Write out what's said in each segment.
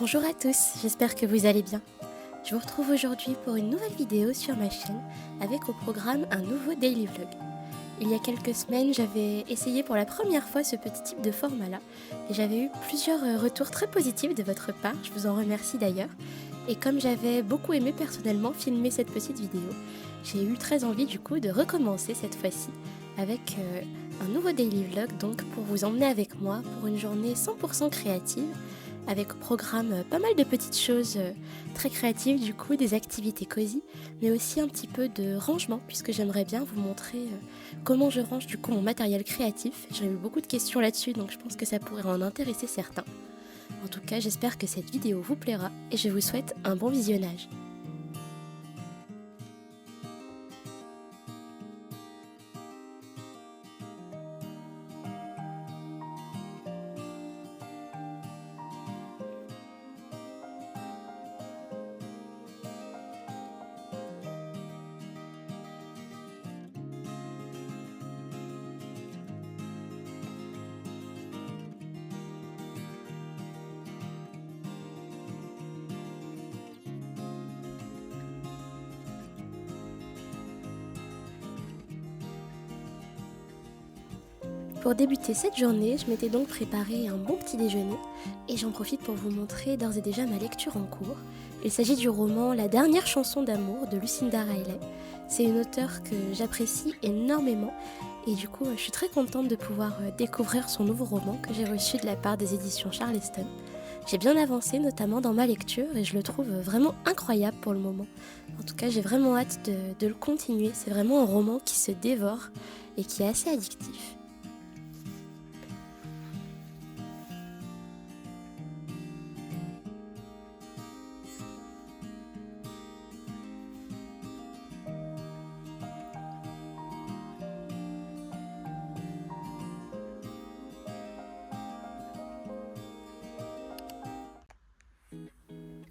Bonjour à tous, j'espère que vous allez bien. Je vous retrouve aujourd'hui pour une nouvelle vidéo sur ma chaîne avec au programme un nouveau daily vlog. Il y a quelques semaines, j'avais essayé pour la première fois ce petit type de format-là et j'avais eu plusieurs retours très positifs de votre part, je vous en remercie d'ailleurs. Et comme j'avais beaucoup aimé personnellement filmer cette petite vidéo, j'ai eu très envie du coup de recommencer cette fois-ci avec un nouveau daily vlog donc pour vous emmener avec moi pour une journée 100% créative avec au programme pas mal de petites choses très créatives du coup, des activités cosy, mais aussi un petit peu de rangement puisque j'aimerais bien vous montrer comment je range du coup mon matériel créatif. J'ai eu beaucoup de questions là-dessus donc je pense que ça pourrait en intéresser certains. En tout cas, j'espère que cette vidéo vous plaira et je vous souhaite un bon visionnage. Pour débuter cette journée, je m'étais donc préparé un bon petit déjeuner et j'en profite pour vous montrer d'ores et déjà ma lecture en cours. Il s'agit du roman La dernière chanson d'amour de Lucinda Riley. C'est une auteure que j'apprécie énormément et du coup je suis très contente de pouvoir découvrir son nouveau roman que j'ai reçu de la part des éditions Charleston. J'ai bien avancé notamment dans ma lecture et je le trouve vraiment incroyable pour le moment. En tout cas j'ai vraiment hâte de le continuer, c'est vraiment un roman qui se dévore et qui est assez addictif.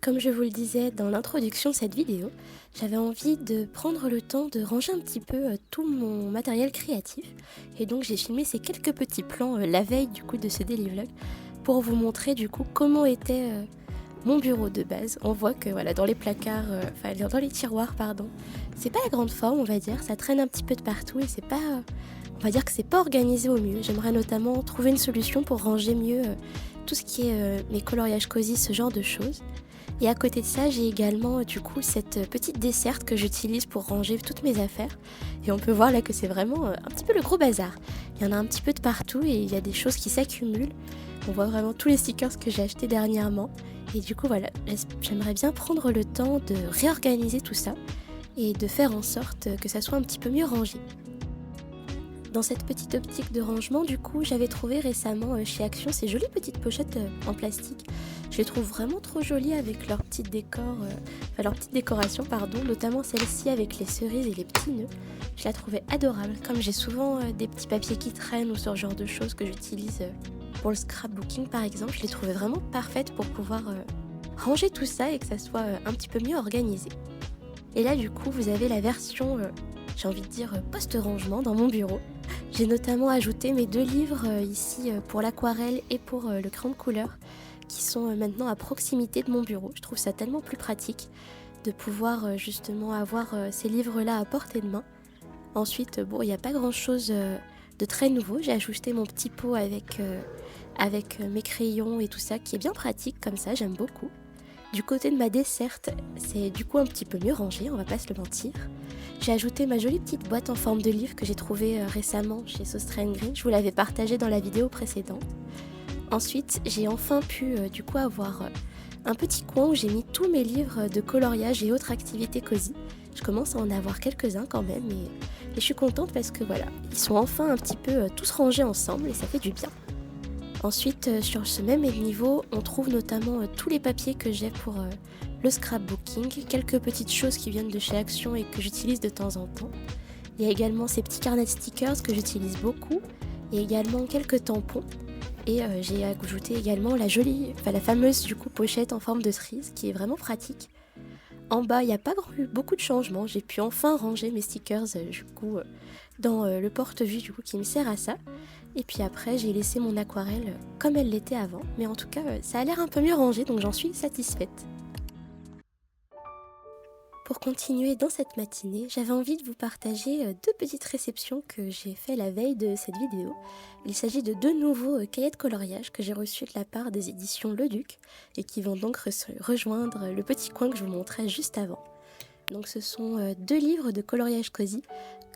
Comme je vous le disais dans l'introduction de cette vidéo, j'avais envie de prendre le temps de ranger un petit peu tout mon matériel créatif et donc j'ai filmé ces quelques petits plans la veille du coup de ce daily vlog pour vous montrer du coup comment était mon bureau de base. On voit que voilà, dans les placards, dans les tiroirs pardon, c'est pas la grande forme on va dire, ça traîne un petit peu de partout et c'est pas, on va dire que c'est pas organisé au mieux. J'aimerais notamment trouver une solution pour ranger mieux tout ce qui est mes coloriages cosy, ce genre de choses. Et à côté de ça, j'ai également du coup cette petite desserte que j'utilise pour ranger toutes mes affaires. Et on peut voir là que c'est vraiment un petit peu le gros bazar. Il y en a un petit peu de partout et il y a des choses qui s'accumulent. On voit vraiment tous les stickers que j'ai achetés dernièrement. Et du coup voilà, j'aimerais bien prendre le temps de réorganiser tout ça et de faire en sorte que ça soit un petit peu mieux rangé. Dans cette petite optique de rangement, du coup, j'avais trouvé récemment chez Action ces jolies petites pochettes en plastique. Je les trouve vraiment trop jolies avec leur petite décoration, notamment celle-ci avec les cerises et les petits nœuds. Je la trouvais adorable, comme j'ai souvent des petits papiers qui traînent ou ce genre de choses que j'utilise pour le scrapbooking par exemple. Je les trouvais vraiment parfaites pour pouvoir ranger tout ça et que ça soit un petit peu mieux organisé. Et là du coup, vous avez la version, j'ai envie de dire, post-rangement dans mon bureau. J'ai notamment ajouté mes 2 livres ici pour l'aquarelle et pour le crayon de couleur qui sont maintenant à proximité de mon bureau. Je trouve ça tellement plus pratique de pouvoir justement avoir ces livres-là à portée de main. Ensuite, bon, il n'y a pas grand-chose de très nouveau. J'ai ajouté mon petit pot avec mes crayons et tout ça qui est bien pratique comme ça, j'aime beaucoup. Du côté de ma desserte, c'est du coup un petit peu mieux rangé, on va pas se le mentir. J'ai ajouté ma jolie petite boîte en forme de livre que j'ai trouvée récemment chez Sostra Green, je vous l'avais partagée dans la vidéo précédente. Ensuite, j'ai enfin pu du coup avoir un petit coin où j'ai mis tous mes livres de coloriage et autres activités cosy. Je commence à en avoir quelques-uns quand même et je suis contente parce que voilà, ils sont enfin un petit peu tous rangés ensemble et ça fait du bien. Ensuite, sur ce même niveau, on trouve notamment tous les papiers que j'ai pour le scrapbooking, quelques petites choses qui viennent de chez Action et que j'utilise de temps en temps. Il y a également ces petits carnets de stickers que j'utilise beaucoup, et également quelques tampons. Et j'ai ajouté également la fameuse du coup pochette en forme de cerise qui est vraiment pratique. En bas, il n'y a pas eu beaucoup de changements, j'ai pu enfin ranger mes stickers du coup dans le porte-vue du coup qui me sert à ça. Et puis après, j'ai laissé mon aquarelle comme elle l'était avant. Mais en tout cas, ça a l'air un peu mieux rangé, donc j'en suis satisfaite. Pour continuer dans cette matinée, j'avais envie de vous partager deux petites réceptions que j'ai fait la veille de cette vidéo. Il s'agit de deux nouveaux cahiers de coloriage que j'ai reçus de la part des éditions Le Duc et qui vont donc rejoindre le petit coin que je vous montrais juste avant. Donc ce sont deux livres de coloriage cosy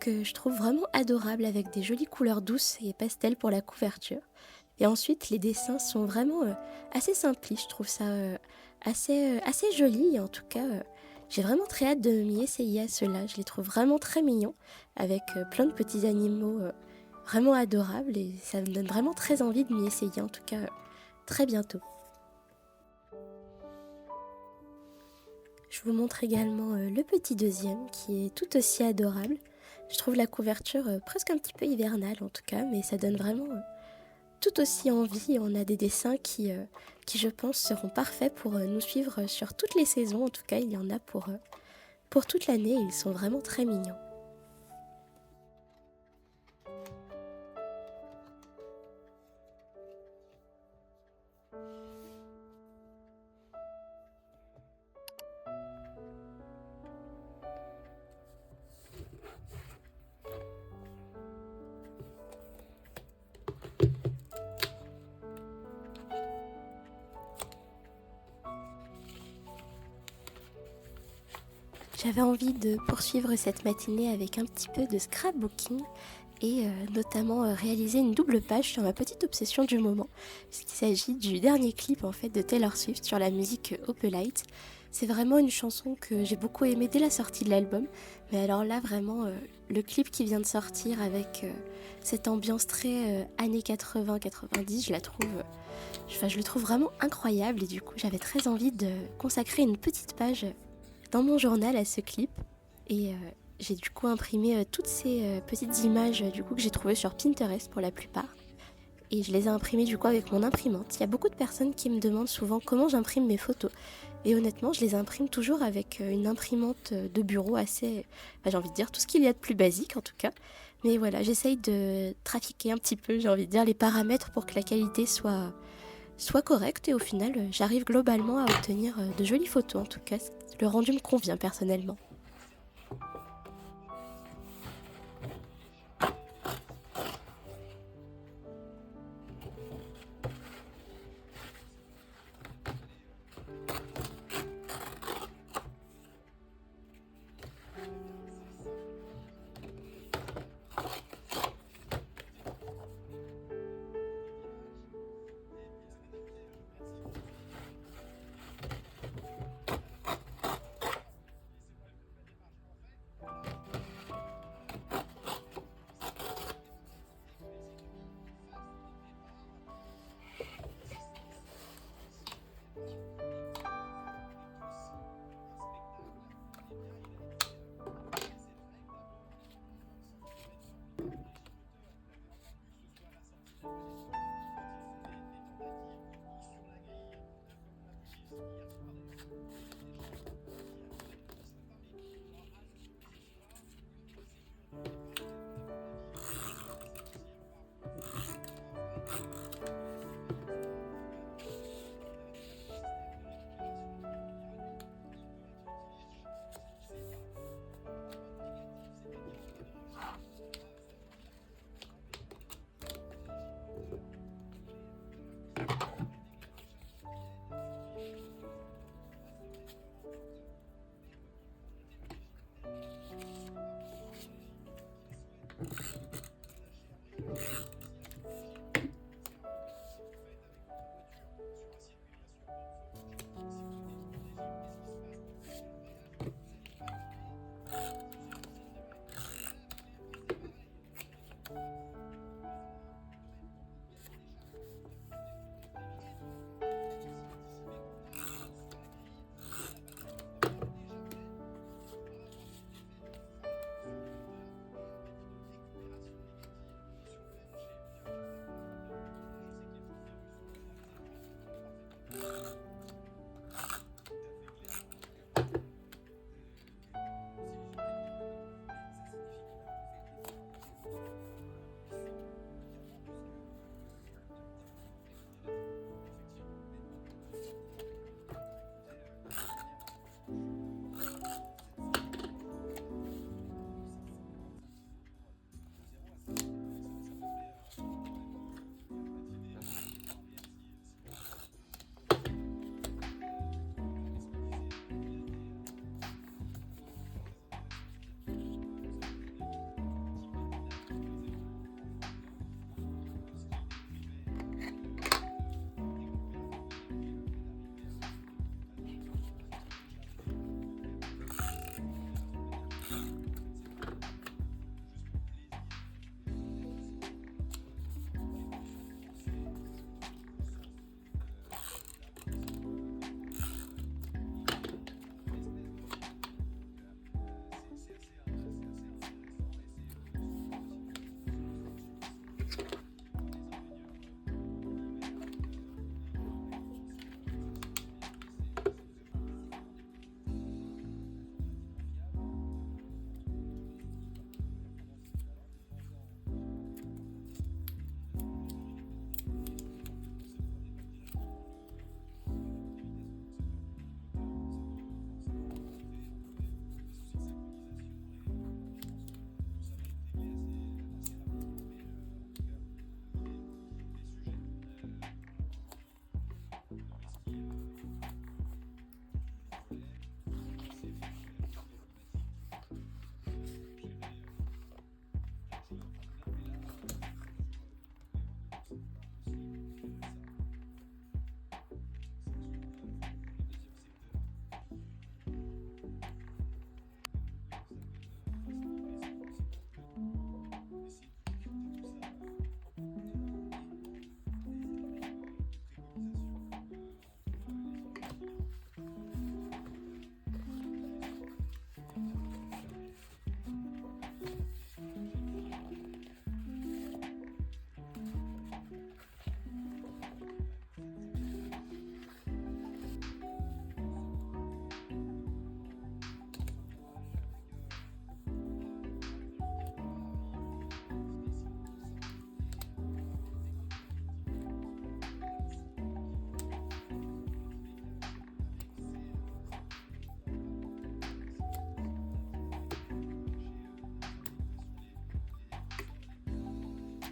que je trouve vraiment adorables avec des jolies couleurs douces et pastel pour la couverture. Et ensuite, les dessins sont vraiment assez simplistes, je trouve ça assez joli et en tout cas, j'ai vraiment très hâte de m'y essayer à cela. Je les trouve vraiment très mignons avec plein de petits animaux vraiment adorables et ça me donne vraiment très envie de m'y essayer en tout cas très bientôt. Je vous montre également le petit deuxième qui est tout aussi adorable. Je trouve la couverture presque un petit peu hivernale en tout cas, mais ça donne vraiment tout aussi envie. On a des dessins qui je pense seront parfaits pour nous suivre sur toutes les saisons. En tout cas, il y en a pour toute l'année et ils sont vraiment très mignons. J'avais envie de poursuivre cette matinée avec un petit peu de scrapbooking et notamment réaliser une double page sur ma petite obsession du moment, puisqu'il s'agit du dernier clip en fait de Taylor Swift sur la musique Opalite. C'est vraiment une chanson que j'ai beaucoup aimée dès la sortie de l'album, mais alors là vraiment le clip qui vient de sortir avec cette ambiance très années 80-90, je la trouve, je le trouve vraiment incroyable et du coup j'avais très envie de consacrer une petite page dans mon journal à ce clip et j'ai du coup imprimé toutes ces petites images du coup que j'ai trouvées sur Pinterest pour la plupart et je les ai imprimées du coup avec mon imprimante. Il y a beaucoup de personnes qui me demandent souvent comment j'imprime mes photos et honnêtement je les imprime toujours avec une imprimante de bureau assez, j'ai envie de dire tout ce qu'il y a de plus basique en tout cas, mais voilà j'essaye de trafiquer un petit peu, j'ai envie de dire les paramètres pour que la qualité soit correcte et au final j'arrive globalement à obtenir de jolies photos en tout cas, le rendu me convient personnellement.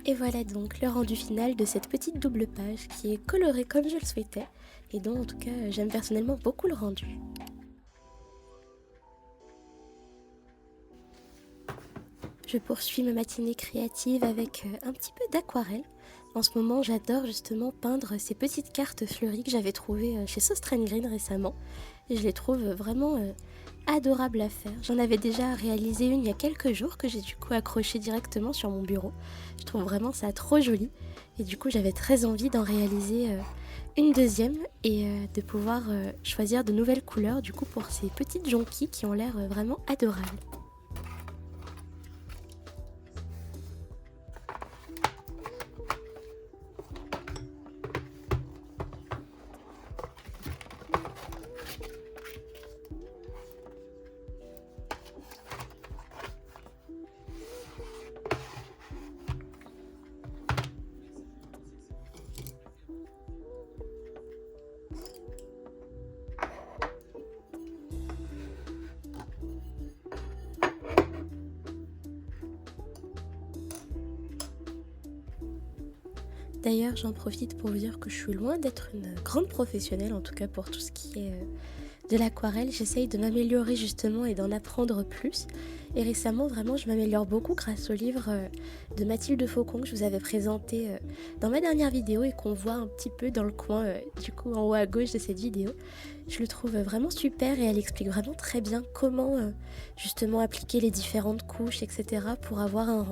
Et voilà donc le rendu final de cette petite double page qui est colorée comme je le souhaitais et dont en tout cas j'aime personnellement beaucoup le rendu. Je poursuis ma matinée créative avec un petit peu d'aquarelle. En ce moment, j'adore justement peindre ces petites cartes fleuries que j'avais trouvées chez Sostrane Green récemment. Et je les trouve vraiment adorables à faire. J'en avais déjà réalisé une il y a quelques jours que j'ai du coup accrochée directement sur mon bureau. Je trouve vraiment ça trop joli. Et du coup, j'avais très envie d'en réaliser une deuxième et de pouvoir choisir de nouvelles couleurs du coup pour ces petites jonquilles qui ont l'air vraiment adorables. D'ailleurs, j'en profite pour vous dire que je suis loin d'être une grande professionnelle, en tout cas pour tout ce qui est de l'aquarelle. J'essaye de m'améliorer justement et d'en apprendre plus. Et récemment, vraiment, je m'améliore beaucoup grâce au livre de Mathilde Faucon que je vous avais présenté dans ma dernière vidéo et qu'on voit un petit peu dans le coin, du coup, en haut à gauche de cette vidéo. Je le trouve vraiment super et elle explique vraiment très bien comment justement appliquer les différentes couches, etc. pour avoir un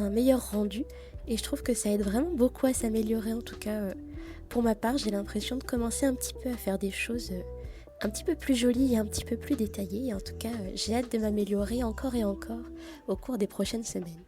meilleur rendu. Et je trouve que ça aide vraiment beaucoup à s'améliorer. En tout cas, pour ma part, j'ai l'impression de commencer un petit peu à faire des choses un petit peu plus jolies et un petit peu plus détaillées. Et en tout cas, j'ai hâte de m'améliorer encore et encore au cours des prochaines semaines.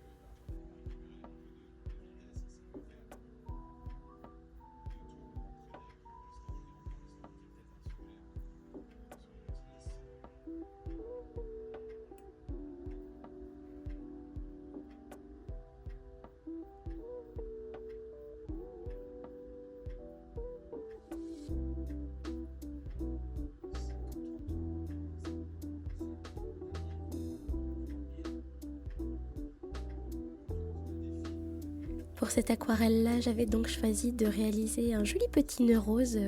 Pour cette aquarelle-là, j'avais donc choisi de réaliser un joli petit nœud rose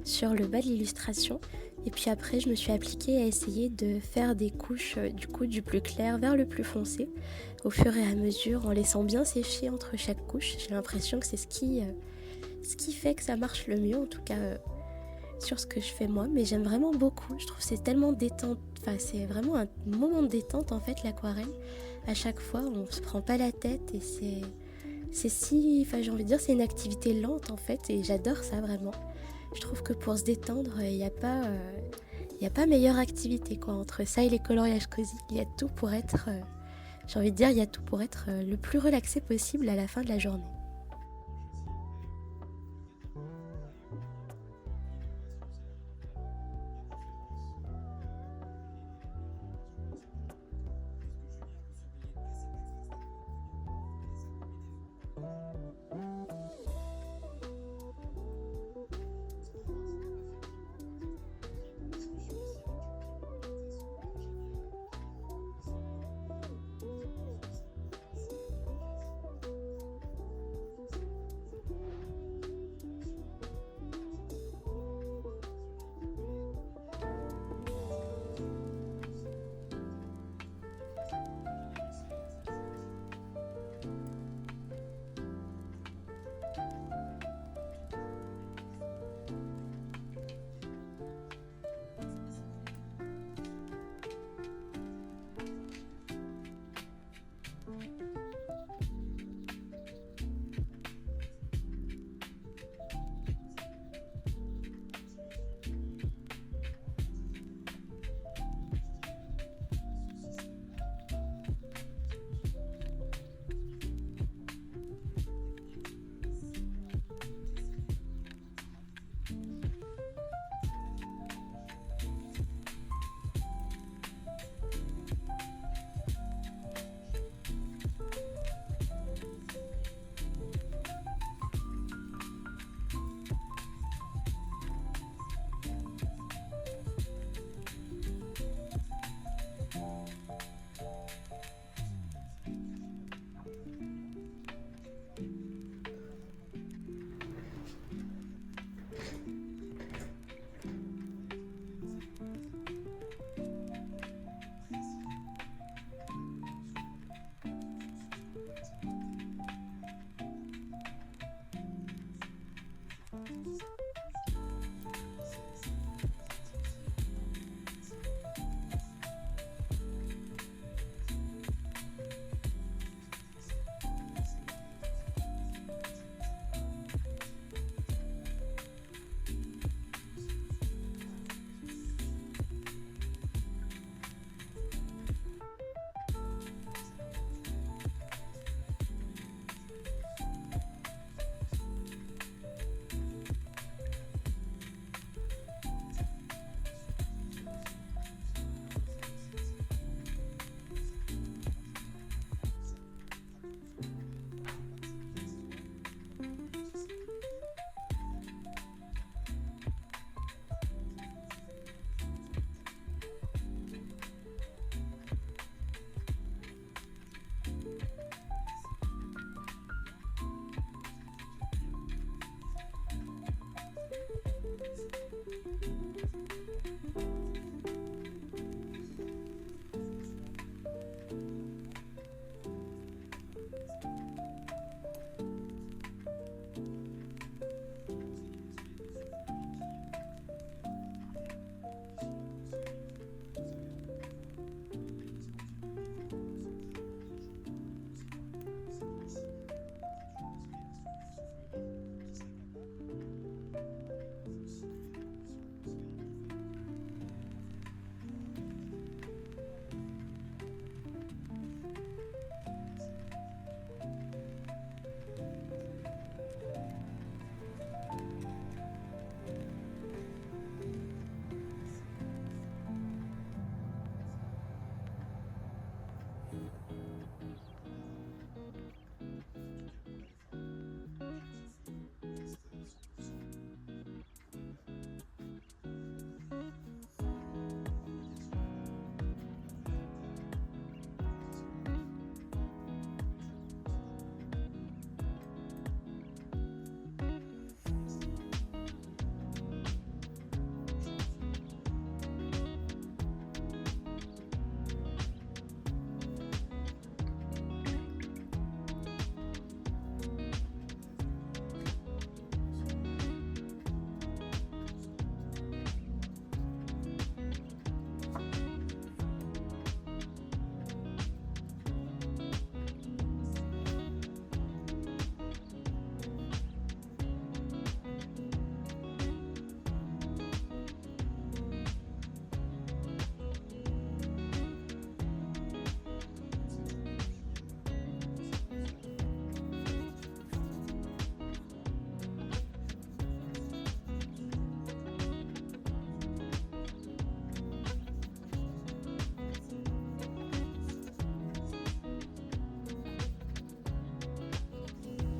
sur le bas de l'illustration. Et puis après, je me suis appliquée à essayer de faire des couches du coup du plus clair vers le plus foncé au fur et à mesure en laissant bien sécher entre chaque couche. J'ai l'impression que c'est ce qui fait que ça marche le mieux, en tout cas sur ce que je fais moi. Mais j'aime vraiment beaucoup. Je trouve que c'est tellement détente. Enfin, c'est vraiment un moment de détente en fait, l'aquarelle. À chaque fois, on se prend pas la tête et j'ai envie de dire, c'est une activité lente en fait et j'adore ça vraiment. Je trouve que pour se détendre, il n'y a pas meilleure activité quoi. Entre ça et les coloriages cosy, il y a tout pour être, j'ai envie de dire, il y a tout pour être le plus relaxé possible à la fin de la journée.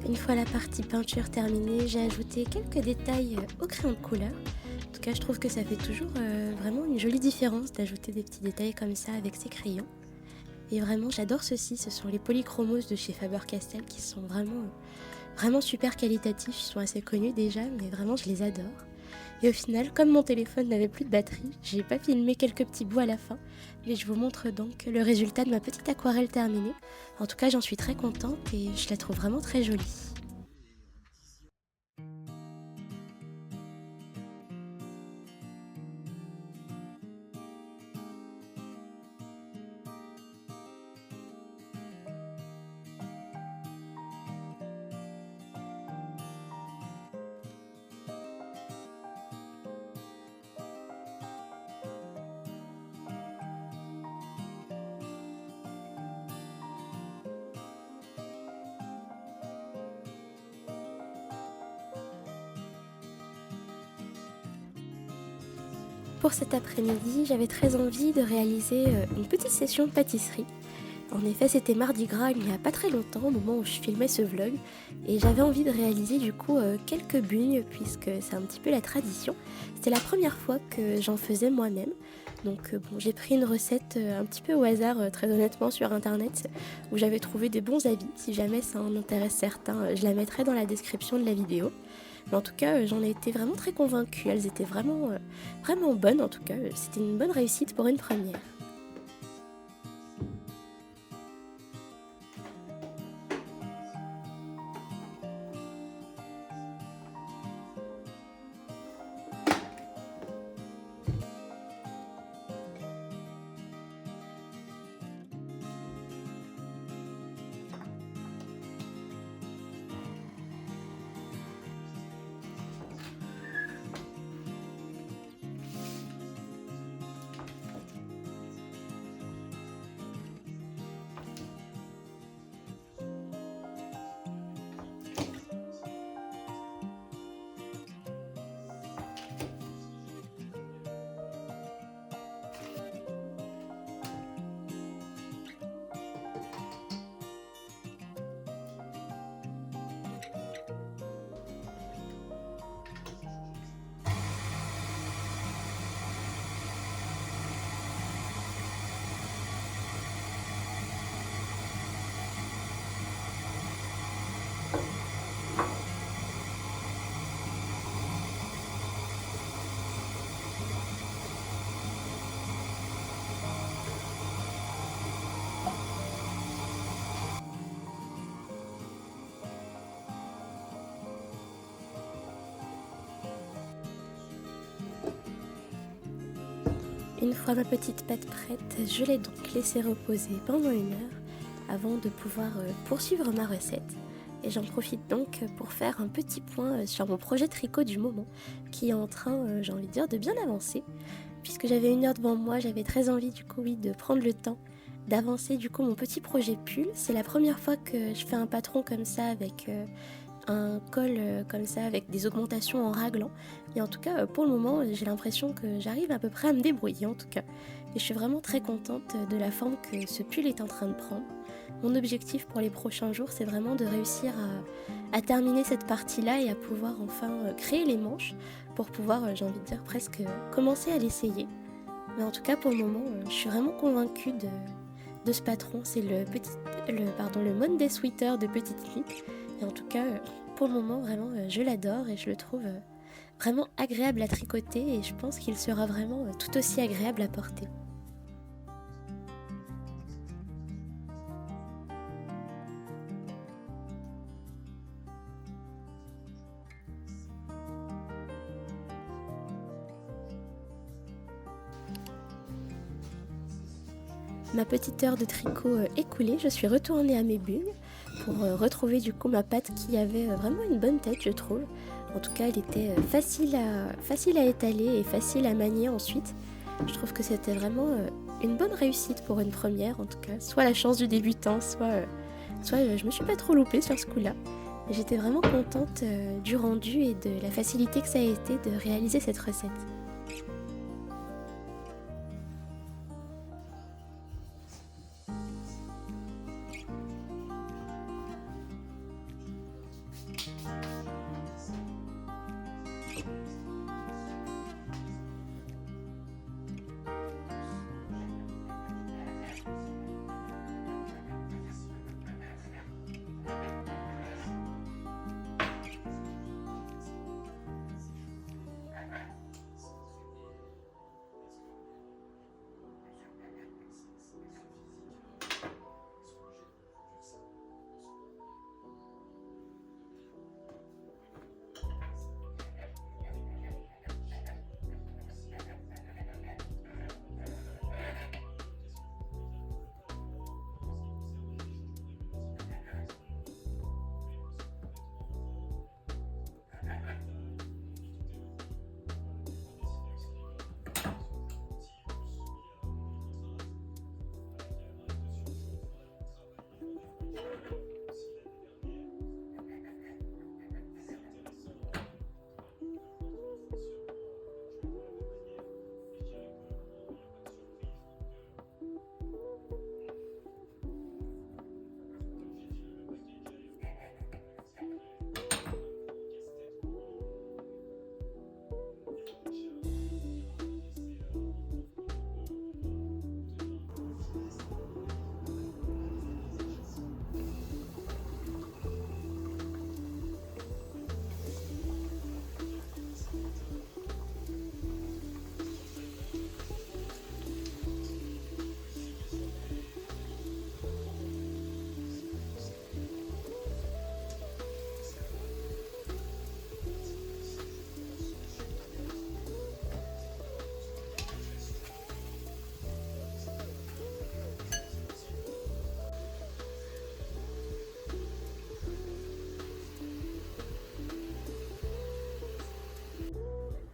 Une fois la partie peinture terminée, j'ai ajouté quelques détails au crayon de couleur. En tout cas, je trouve que ça fait toujours vraiment une jolie différence d'ajouter des petits détails comme ça avec ses crayons. Et vraiment, j'adore ceci, ce sont les polychromos de chez Faber-Castell qui sont vraiment super qualitatifs, ils sont assez connus déjà, mais vraiment je les adore. Et au final, comme mon téléphone n'avait plus de batterie, j'ai pas filmé quelques petits bouts à la fin, mais je vous montre donc le résultat de ma petite aquarelle terminée. En tout cas, j'en suis très contente et je la trouve vraiment très jolie. Pour cet après-midi, j'avais très envie de réaliser une petite session de pâtisserie. En effet, c'était Mardi Gras il n'y a pas très longtemps, au moment où je filmais ce vlog, et j'avais envie de réaliser du coup quelques bugnes, puisque c'est un petit peu la tradition. C'était la première fois que j'en faisais moi-même, donc bon, j'ai pris une recette un petit peu au hasard, très honnêtement, sur internet, où j'avais trouvé des bons avis. Si jamais ça en intéresse certains, je la mettrai dans la description de la vidéo. Mais en tout cas, j'en ai été vraiment très convaincue, elles étaient vraiment bonnes en tout cas, c'était une bonne réussite pour une première. Une fois ma petite pâte prête, je l'ai donc laissée reposer pendant 1 heure avant de pouvoir poursuivre ma recette. Et j'en profite donc pour faire un petit point sur mon projet tricot du moment, qui est en train, j'ai envie de dire, de bien avancer. Puisque j'avais 1 heure devant moi, j'avais très envie du coup, oui, de prendre le temps d'avancer du coup mon petit projet pull. C'est la première fois que je fais un patron comme ça avec un col comme ça avec des augmentations en raglan, et en tout cas pour le moment j'ai l'impression que j'arrive à peu près à me débrouiller en tout cas, et je suis vraiment très contente de la forme que ce pull est en train de prendre. Mon objectif pour les prochains jours, c'est vraiment de réussir à terminer cette partie là et à pouvoir enfin créer les manches pour pouvoir, j'ai envie de dire, presque commencer à l'essayer. Mais en tout cas pour le moment je suis vraiment convaincue de ce patron. C'est le Monday Sweater de Petite Fille. Et en tout cas, pour le moment, vraiment, je l'adore et je le trouve vraiment agréable à tricoter, et je pense qu'il sera vraiment tout aussi agréable à porter. Ma petite heure de tricot écoulée, je suis retournée à mes bulles pour retrouver du coup ma pâte qui avait vraiment une bonne tête, je trouve. En tout cas, elle était facile à étaler et facile à manier ensuite. Je trouve que c'était vraiment une bonne réussite pour une première, en tout cas. Soit la chance du débutant, soit je me suis pas trop loupée sur ce coup-là. J'étais vraiment contente du rendu et de la facilité que ça a été de réaliser cette recette.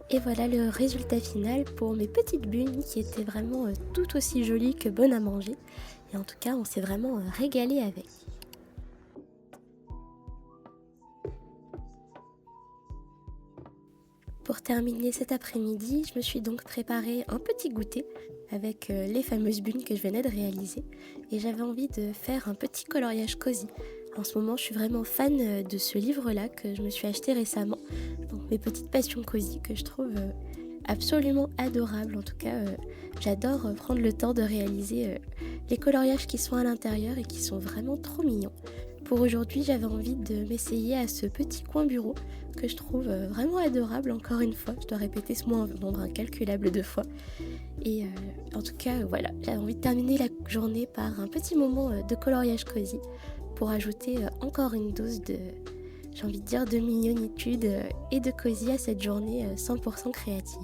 Et voilà le résultat final pour mes petites bulles qui étaient vraiment tout aussi jolies que bonnes à manger. Et en tout cas, on s'est vraiment régalé avec. Pour terminer cet après-midi, je me suis donc préparé un petit goûter avec les fameuses bulles que je venais de réaliser. Et j'avais envie de faire un petit coloriage cosy. En ce moment, je suis vraiment fan de ce livre-là que je me suis acheté récemment. Donc, mes petites passions cosy que je trouve absolument adorables. En tout cas, j'adore prendre le temps de réaliser les coloriages qui sont à l'intérieur et qui sont vraiment trop mignons. Pour aujourd'hui, j'avais envie de m'essayer à ce petit coin bureau que je trouve vraiment adorable, encore une fois. Je dois répéter ce mot un nombre incalculable de fois. Et en tout cas, voilà, j'avais envie de terminer la journée par un petit moment de coloriage cosy pour ajouter encore une dose de, j'ai envie de dire, de mignonitude et de cosy à cette journée 100% créative.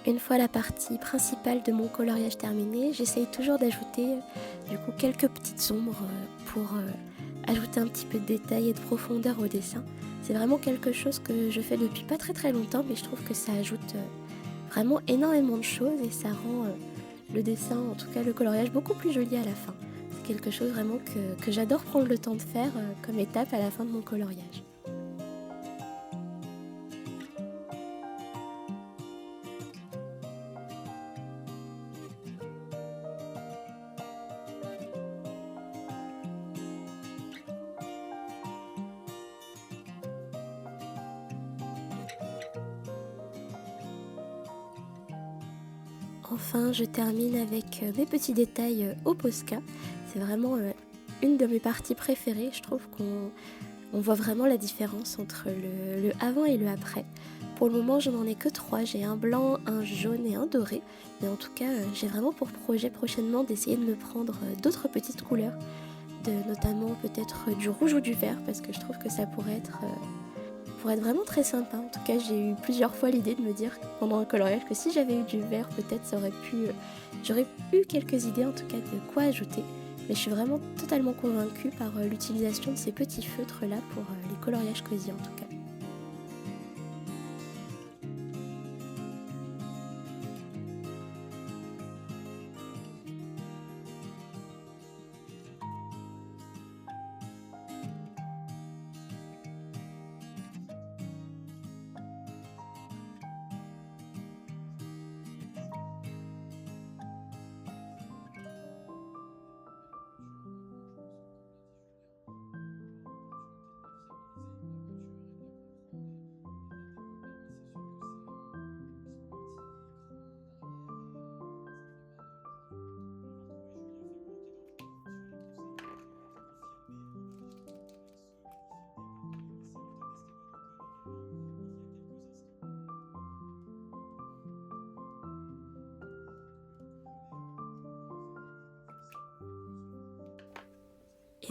Une fois la partie principale de mon coloriage terminée, j'essaye toujours d'ajouter du coup quelques petites ombres pour ajouter un petit peu de détail et de profondeur au dessin. C'est vraiment quelque chose que je fais depuis pas très longtemps, mais je trouve que ça ajoute vraiment énormément de choses et ça rend le dessin, en tout cas le coloriage, beaucoup plus joli à la fin. C'est quelque chose vraiment que j'adore prendre le temps de faire comme étape à la fin de mon coloriage. Enfin, je termine avec mes petits détails au Posca. C'est vraiment une de mes parties préférées. Je trouve qu'on voit vraiment la différence entre le avant et le après. Pour le moment, je n'en ai que 3. J'ai un blanc, un jaune et un doré. Mais en tout cas, j'ai vraiment pour projet prochainement d'essayer de me prendre d'autres petites couleurs. Notamment peut-être du rouge ou du vert parce que je trouve que ça pourrait être vraiment très sympa. En tout cas, j'ai eu plusieurs fois l'idée de me dire pendant un coloriage que si j'avais eu du vert, peut-être j'aurais eu quelques idées en tout cas de quoi ajouter. Mais je suis vraiment totalement convaincue par l'utilisation de ces petits feutres là pour les coloriages cosy en tout cas.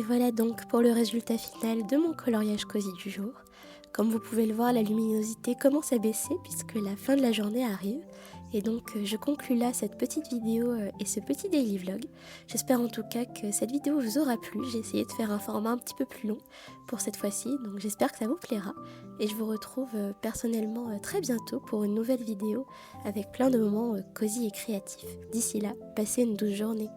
Et voilà donc pour le résultat final de mon coloriage cosy du jour. Comme vous pouvez le voir, la luminosité commence à baisser puisque la fin de la journée arrive. Et donc je conclus là cette petite vidéo et ce petit daily vlog. J'espère en tout cas que cette vidéo vous aura plu. J'ai essayé de faire un format un petit peu plus long pour cette fois-ci, donc j'espère que ça vous plaira. Et je vous retrouve personnellement très bientôt pour une nouvelle vidéo avec plein de moments cosy et créatifs. D'ici là, passez une douce journée.